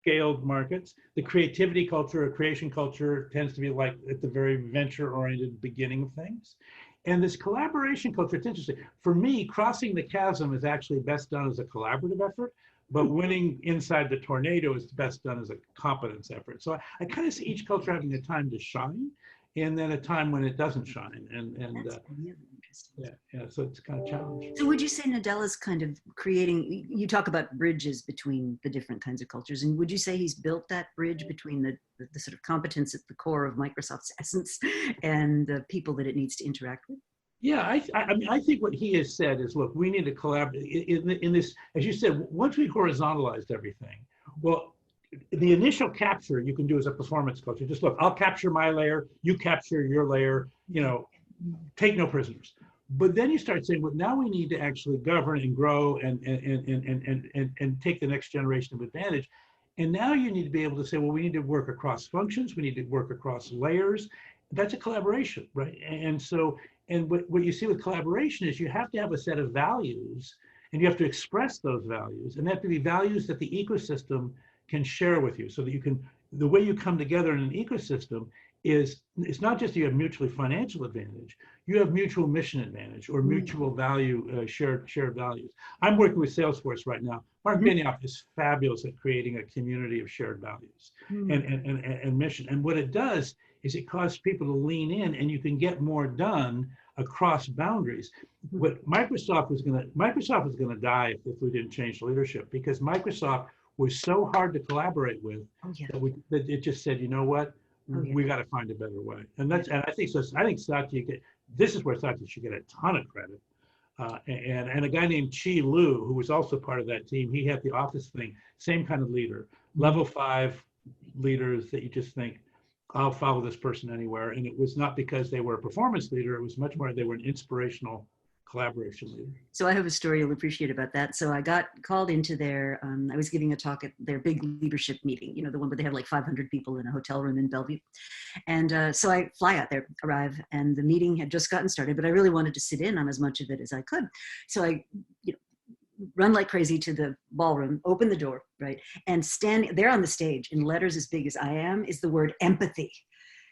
scaled markets. The creativity culture or creation culture tends to be like at the very venture-oriented beginning of things. And this collaboration culture, it's interesting. For me, crossing the chasm is actually best done as a collaborative effort, but winning inside the tornado is best done as a competence effort. So I kind of see each culture having a time to shine, and then a time when it doesn't shine. That's really interesting. Yeah. So it's kind of challenging. So would you say Nadella's kind of creating? You talk about bridges between the different kinds of cultures, and would you say he's built that bridge between the sort of competence at the core of Microsoft's essence and the people that it needs to interact with? Yeah, I mean, I think what he has said is, look, we need to collaborate in this, as you said, once we horizontalized everything, well, the initial capture you can do as a performance coach. You just look, I'll capture my layer, you capture your layer, take no prisoners. But then you start saying, well, now we need to actually govern and grow and take the next generation of advantage. And now you need to be able to say, well, we need to work across functions, we need to work across layers. That's a collaboration, right? And so, and what you see with collaboration is you have to have a set of values and you have to express those values. And they have to be values that the ecosystem can share with you so that you can, the way you come together in an ecosystem is, it's not just you have mutually financial advantage, you have mutual mission advantage or mutual value, shared values. I'm working with Salesforce right now. Mark Benioff is fabulous at creating a community of shared values and mission. And what it does is it causes people to lean in and you can get more done across boundaries. What Microsoft was gonna die if we didn't change leadership, because Microsoft was so hard to collaborate with that it just said, you know what, we got to find a better way. And I think so. I think Satya, this is where Satya should get a ton of credit. And a guy named Chi Lu, who was also part of that team, he had the office thing, same kind of leader, level 5 leaders that you just think, I'll follow this person anywhere. And it was not because they were a performance leader, it was much more they were an inspirational collaboration leader. So I have a story you'll appreciate about that. So I got called into their, I was giving a talk at their big leadership meeting, the one where they have like 500 people in a hotel room in Bellevue. And so I fly out there, arrive, and the meeting had just gotten started, but I really wanted to sit in on as much of it as I could. So I, run like crazy to the ballroom, open the door, right? And standing there on the stage in letters as big as I am is the word empathy.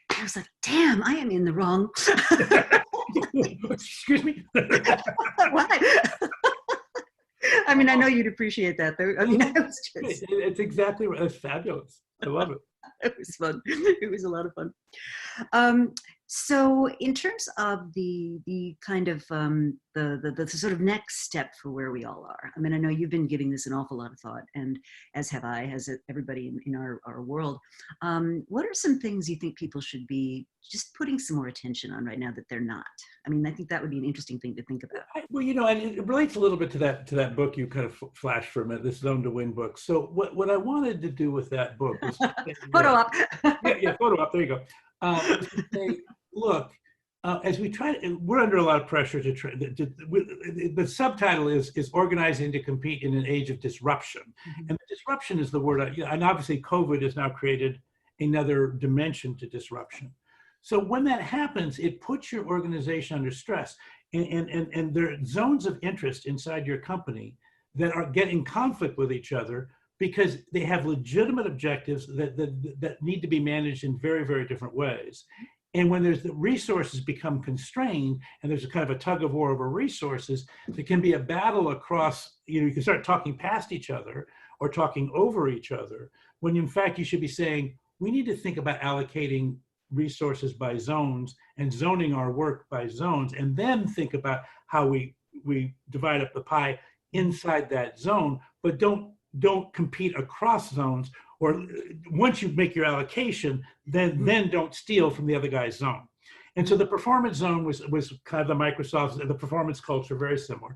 And I was like, damn, I am in the wrong. Excuse me? Why? I mean, I know you'd appreciate that, though. I mean, I was just... It's exactly right. It's fabulous. I love it. It was fun. It was a lot of fun. So in terms of the kind of the sort of next step for where we all are, I mean, I know you've been giving this an awful lot of thought, and as have I, has everybody in our world. What are some things you think people should be just putting some more attention on right now that they're not? I mean, I think that would be an interesting thing to think about. Well, and it relates a little bit to that book you kind of flashed for a minute, this Zone to Win book. So what I wanted to do with that book was photo op. yeah, photo op. There you go. Say, look, as we try to, we're under a lot of pressure to try. The subtitle is organizing to compete in an age of disruption, and the disruption is the word. And obviously, COVID has now created another dimension to disruption. So when that happens, it puts your organization under stress, and there are zones of interest inside your company that are getting conflict with each other because they have legitimate objectives that need to be managed in very, very different ways. And when the resources become constrained and there's a kind of a tug of war over resources, there can be a battle across, you can start talking past each other or talking over each other, when in fact you should be saying, we need to think about allocating resources by zones and zoning our work by zones, and then think about how we divide up the pie inside that zone, but don't compete across zones, or once you make your allocation, then don't steal from the other guy's zone. And so the performance zone was kind of the performance culture, very similar.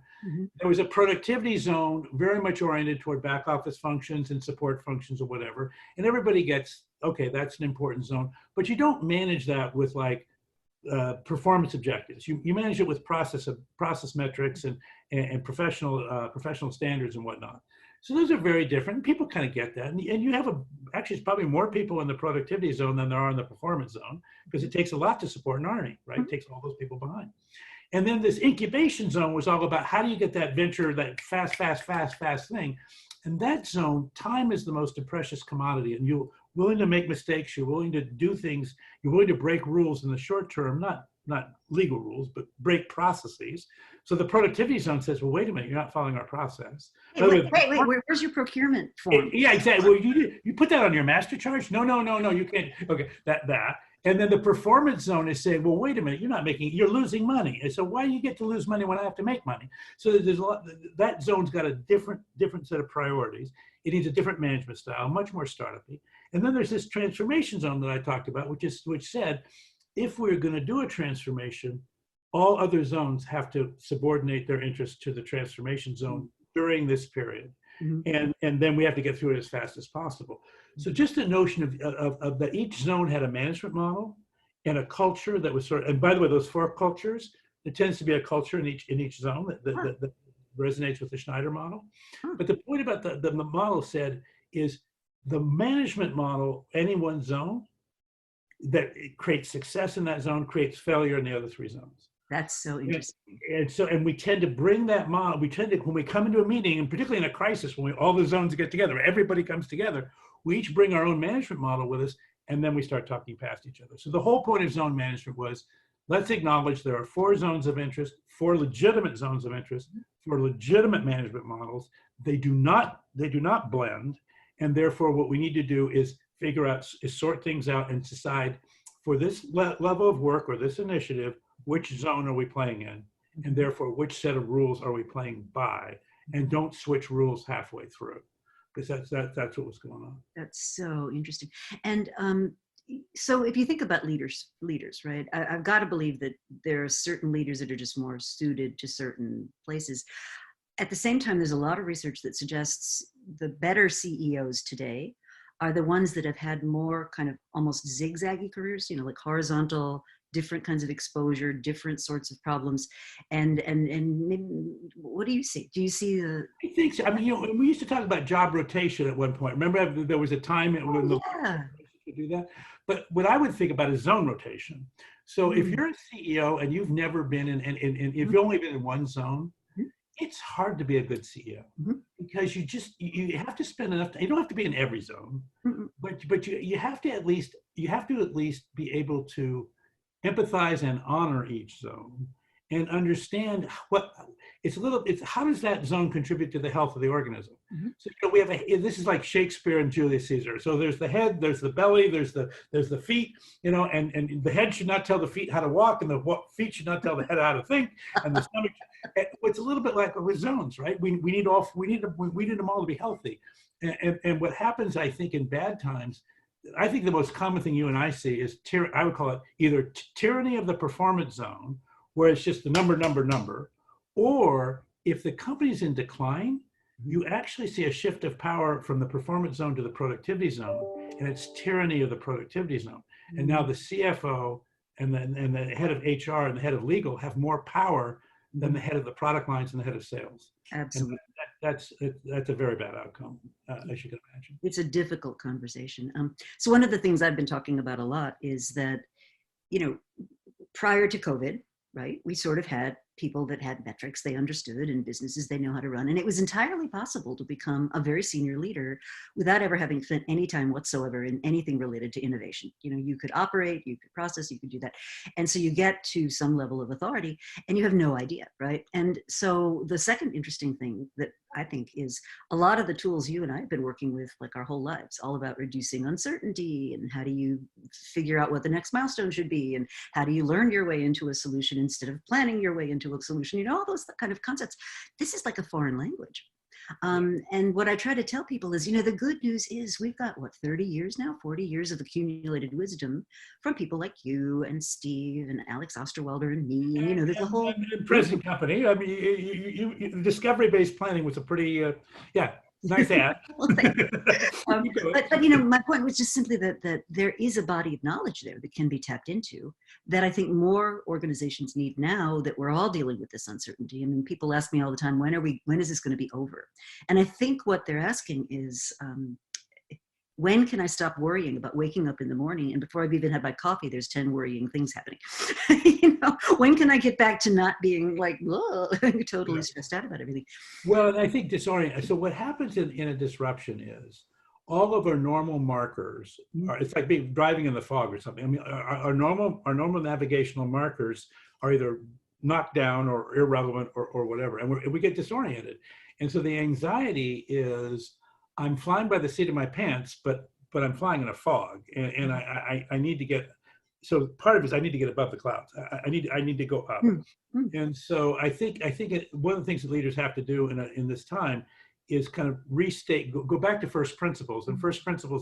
There was a productivity zone, very much oriented toward back office functions and support functions or whatever. And everybody gets, okay, that's an important zone, but you don't manage that with like performance objectives. You manage it with process metrics and professional standards and whatnot. So those are very different. People kind of get that. And you have actually, it's probably more people in the productivity zone than there are in the performance zone, because it takes a lot to support an army, right? It takes all those people behind. And then this incubation zone was all about how do you get that venture, that fast thing. And that zone, time is the most precious commodity. And you're willing to make mistakes. You're willing to do things. You're willing to break rules in the short term, not legal rules, but break processes. So the productivity zone says, well, wait a minute, you're not following our process. Wait, where's your procurement form? Yeah, exactly. Well, you put that on your master charge? No, you can't. Okay, that. And then the performance zone is saying, well, wait a minute, you're losing money. And so why do you get to lose money when I have to make money? So there's a lot, that zone's got a different set of priorities. It needs a different management style, much more startup-y. And then there's this transformation zone that I talked about, which said, if we're going to do a transformation, all other zones have to subordinate their interests to the transformation zone during this period. And then we have to get through it as fast as possible. So just the notion of that each zone had a management model and a culture that was and by the way, those 4 cultures, there tends to be a culture in each zone that resonates with the Schneider model. But the point about the model said is the management model, any one zone, that it creates success in that zone, creates failure in the other 3 zones. That's so interesting. And we tend to bring that model, when we come into a meeting, and particularly in a crisis, when all the zones get together, everybody comes together, we each bring our own management model with us, and then we start talking past each other. So the whole point of zone management was, let's acknowledge there are 4 zones of interest, 4 legitimate zones of interest, 4 legitimate management models. They do not blend, and therefore what we need to do is sort things out and decide for this level of work or this initiative, which zone are we playing in, and therefore which set of rules are we playing by, and don't switch rules halfway through, because that's what was going on. That's so interesting. And so if you think about leaders, right? I've got to believe that there are certain leaders that are just more suited to certain places. At the same time, there's a lot of research that suggests the better CEOs today are the ones that have had more kind of almost zigzaggy careers, like horizontal, different kinds of exposure, different sorts of problems. And maybe, what do you see? Do you see the? I think so. I mean, we used to talk about job rotation at one point. Remember, there was a time when to do that. But what I would think about is zone rotation. So if you're a CEO and you've never been if you've only been in one zone, it's hard to be a good CEO because you have to spend enough time. You don't have to be in every zone, but you have to at least be able to empathize and honor each zone and understand how does that zone contribute to the health of the organism? So we have this is like Shakespeare and Julius Caesar. So there's the head, there's the belly, there's the feet, and the head should not tell the feet how to walk, and the feet should not tell the head how to think, and the stomach. It's a little bit like with zones, right? We need them all to be healthy, and what happens, I think, in bad times, I think the most common thing you and I see is I would call it either tyranny of the performance zone, where it's just the number, or if the company's in decline, you actually see a shift of power from the performance zone to the productivity zone, and it's tyranny of the productivity zone. And now the CFO and the head of HR and the head of legal have more power than the head of the product lines and the head of sales. Absolutely. And that's a very bad outcome, as you can imagine. It's a difficult conversation. So one of the things I've been talking about a lot is that, prior to COVID, right, we sort of had people that had metrics they understood and businesses they know how to run. And it was entirely possible to become a very senior leader without ever having spent any time whatsoever in anything related to innovation. You could operate, you could process, you could do that. And so you get to some level of authority and you have no idea, right? And so the second interesting thing that I think is a lot of the tools you and I have been working with like our whole lives, all about reducing uncertainty and how do you figure out what the next milestone should be and how do you learn your way into a solution instead of planning your way into a solution, all those kind of concepts. This is like a foreign language. And what I try to tell people is, the good news is we've got 30 years now, 40 years of accumulated wisdom from people like you and Steve and Alex Osterwalder and me. And, there's a whole present company. I mean, discovery-based planning was a pretty, nice ad. Well, but my point was just simply that there is a body of knowledge there that can be tapped into that I think more organizations need now that we're all dealing with this uncertainty. I mean, people ask me all the time, when is this going to be over? And I think what they're asking is, when can I stop worrying about waking up in the morning and before I've even had my coffee, there's 10 worrying things happening? When can I get back to not being like, totally stressed out about everything? Well, I think disoriented. So what happens in a disruption is all of our normal markers it's like driving in the fog or something. I mean, our normal navigational markers are either knocked down or irrelevant or whatever, and we get disoriented. And so the anxiety is, I'm flying by the seat of my pants, but I'm flying in a fog, and I need to get. So part of it is I need to get above the clouds. I need to go up, and so I think one of the things that leaders have to do in this time is kind of restate, go back to first principles. And first principle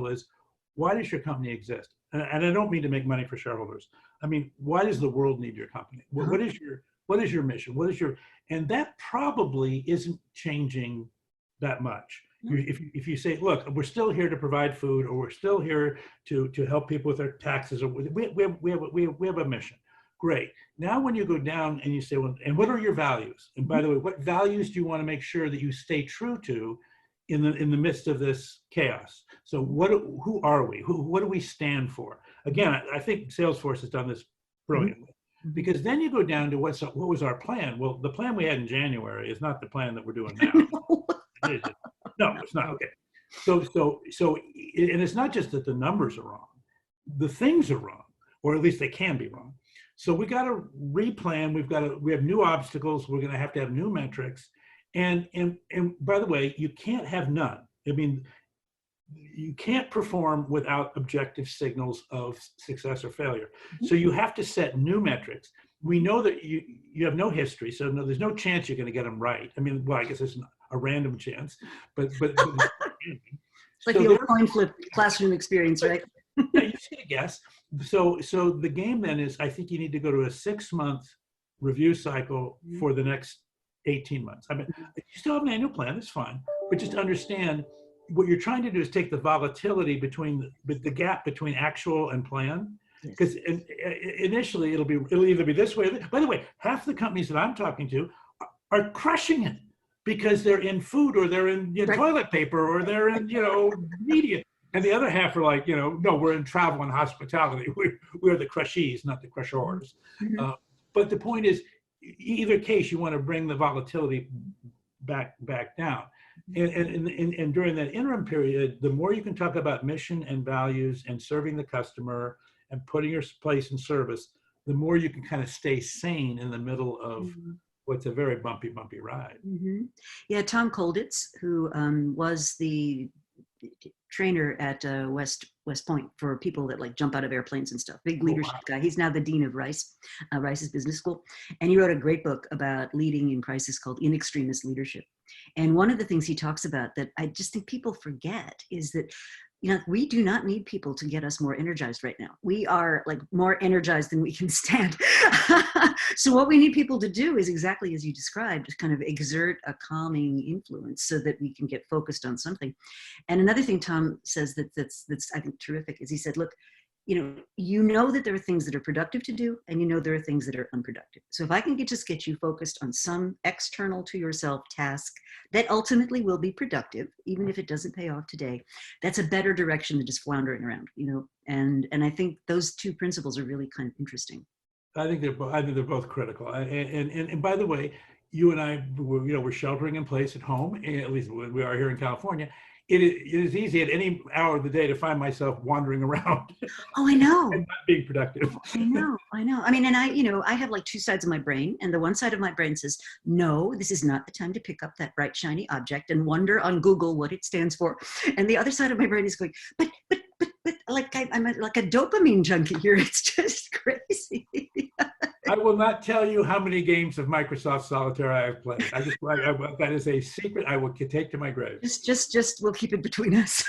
is, why does your company exist? And I don't mean to make money for shareholders. I mean, why does the world need your company? What is your mission? And that probably isn't changing that much. If you say, look, we're still here to provide food, or we're still here to help people with their taxes, or we have a mission. Great. Now, when you go down and you say, well, and what are your values? And by the way, what values do you want to make sure that you stay true to in the midst of this chaos? So who are we? What do we stand for? Again, I think Salesforce has done this brilliantly, because then you go down to what was our plan? Well, the plan we had in January is not the plan that we're doing now. No, it's not. Okay. So, and it's not just that the numbers are wrong, the things are wrong, or at least they can be wrong. So we got to replan. We have new obstacles. We're going to have new metrics. And by the way, you can't have none. I mean, you can't perform without objective signals of success or failure. So you have to set new metrics. We know that you have no history, so there's no chance you're going to get them right. I mean, well, I guess it's a random chance, but it's like the old coin flip classroom experience, right? Yeah, you see a guess. So the game then is, I think you need to go to a 6-month review cycle for the next 18 months. I mean, you still have an annual plan, it's fine, but just understand what you're trying to do is take the volatility between the gap between actual and plan. Because initially it'll either be this way. By the way, half the companies that I'm talking to are crushing it because they're in food, or they're in toilet paper, or they're in media, and the other half are like, no, we're in travel and hospitality. We're the crushees, not the crushers. But the point is, either case, you want to bring the volatility back down. And during that interim period, the more you can talk about mission and values and serving the customer and putting your place in service, the more you can kind of stay sane in the middle of what's a very bumpy ride. Yeah, Tom Kolditz, who was the trainer at West Point for people that like jump out of airplanes and stuff, big leadership guy. He's now the dean of Rice's business school. And he wrote a great book about leading in crisis called In Extremis Leadership. And one of the things he talks about that I just think people forget is that, we do not need people to get us more energized right now. We are like more energized than we can stand. So what we need people to do is exactly as you described, to kind of exert a calming influence so that we can get focused on something. And another thing Tom says that's I think terrific is he said, look, you know that there are things that are productive to do, and there are things that are unproductive. So if I can just get you focused on some external to yourself task that ultimately will be productive, even if it doesn't pay off today, that's a better direction than just floundering around, and I think those two principles are really kind of interesting. I think they're both critical. And by the way, you and I, we're sheltering in place at home, at least we are here in California. It is easy at any hour of the day to find myself wandering around. Oh, I know. And not being productive. I know. I mean, and I have like two sides of my brain, and the one side of my brain says, no, this is not the time to pick up that bright, shiny object and wonder on Google what it stands for. And the other side of my brain is going, but like I'm like a dopamine junkie here. It's just crazy. I will not tell you how many games of Microsoft Solitaire I have played. That is a secret I will take to my grave. Just we'll keep it between us.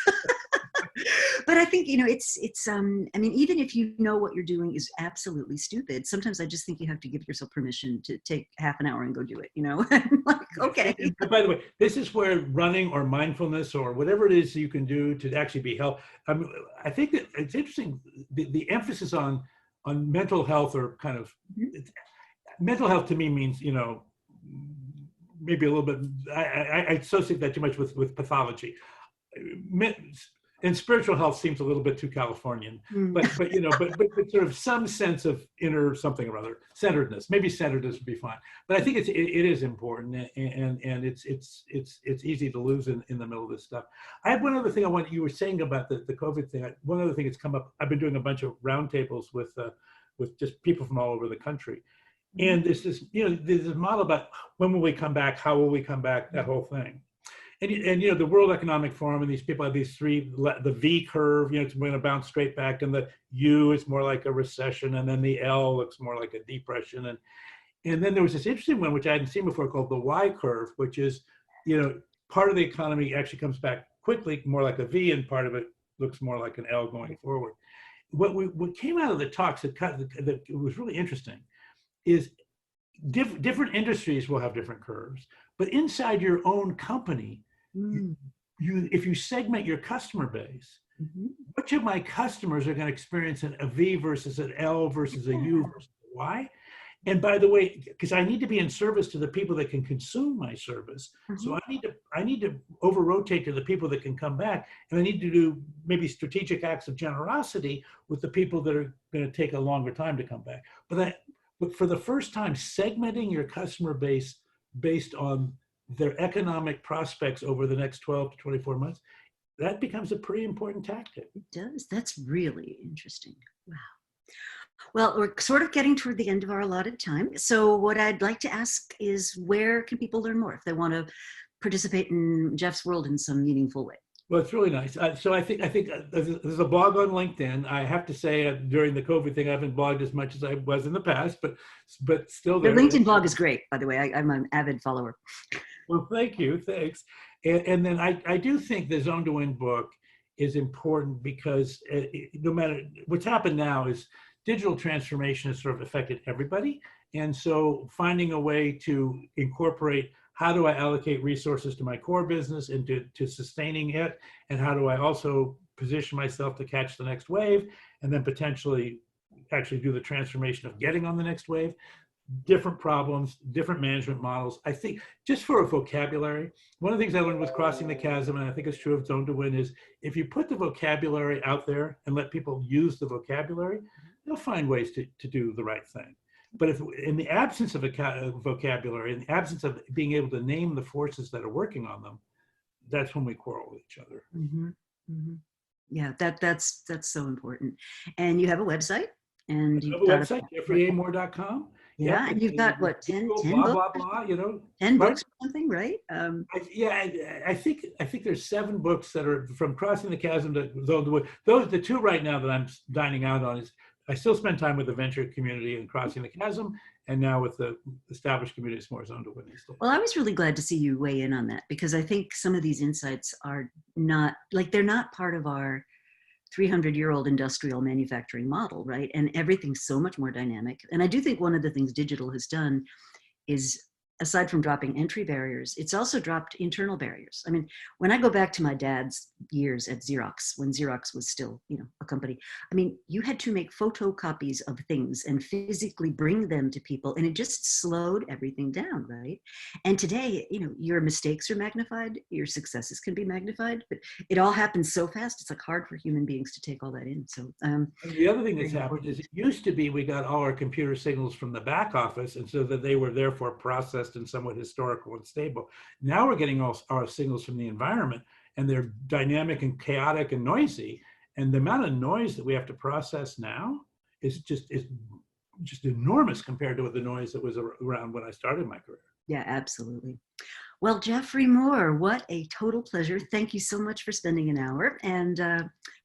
But I think, it's I mean, even if what you're doing is absolutely stupid, sometimes I just think you have to give yourself permission to take half an hour and go do it, like, okay. And by the way, this is where running or mindfulness or whatever it is you can do to actually be helped. I think that it's interesting, the emphasis on mental health, or kind of mental health to me means, maybe a little bit, I associate that too much with pathology. And spiritual health seems a little bit too Californian, but sort of some sense of inner something or other, centeredness. Maybe centeredness would be fine, but I think it is important, and it's easy to lose in the middle of this stuff. I had one other thing you were saying about the COVID thing. One other thing that's come up. I've been doing a bunch of roundtables with just people from all over the country, and there's this model about when will we come back, how will we come back, that whole thing. And the World Economic Forum and these people have these three, the V curve, it's going to bounce straight back, and the U is more like a recession, and then the L looks more like a depression, and then there was this interesting one which I hadn't seen before called the Y curve, which is part of the economy actually comes back quickly, more like a V, and part of it looks more like an L going forward. what came out of the talks that was really interesting is different industries will have different curves, but inside your own company, Mm. if you segment your customer base, Mhm. which of my customers are going to experience a V versus an L versus a U versus a Y? And by the way, because I need to be in service to the people that can consume my service, so Mhm. I need to over rotate to the people that can come back, and I need to do maybe strategic acts of generosity with the people that are going to take a longer time to come back. But for the first time, segmenting your customer base based on their economic prospects over the next 12 to 24 months, that becomes a pretty important tactic. It does. That's really interesting. Wow. Well, we're sort of getting toward the end of our allotted time. So what I'd like to ask is, where can people learn more if they want to participate in Jeff's world in some meaningful way? Well, it's really nice. So I think there's a blog on LinkedIn. I have to say, during the COVID thing, I haven't blogged as much as I was in the past, but still Your there. LinkedIn blog is great, by the way. I'm an avid follower. Well, thank you, thanks. And then I do think the Zone to Win book is important because no matter what's happened now, is digital transformation has sort of affected everybody, and so finding a way to incorporate, how do I allocate resources to my core business and to sustaining it? And how do I also position myself to catch the next wave and then potentially actually do the transformation of getting on the next wave? Different problems, different management models. I think just for a vocabulary, one of the things I learned with Crossing the Chasm, and I think it's true of Zone to Win, is if you put the vocabulary out there and let people use the vocabulary, they'll find ways to do the right thing. But if in the absence of a vocabulary, in the absence of being able to name the forces that are working on them, that's when we quarrel with each other. Mm-hmm. Mm-hmm. Yeah, that's so important. And you have a website, and I have you've a got website, jeffreyamore.com. yeah, Yep, and you've got what, 10 blah, books, blah, blah, 10 Pardon? books or something, right? I think there's 7 books that are from Crossing the Chasm to Zone to Win. Those the 2 right now that I'm dining out on is, I still spend time with the venture community and Crossing the Chasm, and now with the established community, it's more Zone to Win. Well, I was really glad to see you weigh in on that, because I think some of these insights are not, like, they're not part of our 300-year-old industrial manufacturing model, right? And everything's so much more dynamic. And I do think one of the things digital has done is, aside from dropping entry barriers, it's also dropped internal barriers. I mean, when I go back to my dad's years at Xerox, when Xerox was still, a company, I mean, you had to make photocopies of things and physically bring them to people, and it just slowed everything down, right? And today, your mistakes are magnified, your successes can be magnified, but it all happens so fast, it's like hard for human beings to take all that in. So and the other thing that's happened is, it used to be we got all our computer signals from the back office, and so that they were therefore processed and somewhat historical and stable. Now we're getting all our signals from the environment, and they're dynamic and chaotic and noisy. And the amount of noise that we have to process now is just enormous compared to the noise that was around when I started my career. yeah, absolutely. Well, Geoffrey Moore, what a total pleasure. Thank you so much for spending an hour. And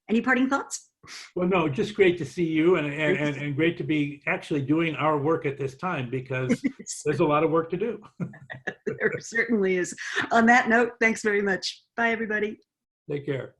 any parting thoughts? Well, no, just great to see you, and great to be actually doing our work at this time, because there's a lot of work to do. There certainly is. On that note, thanks very much. Bye, everybody. Take care.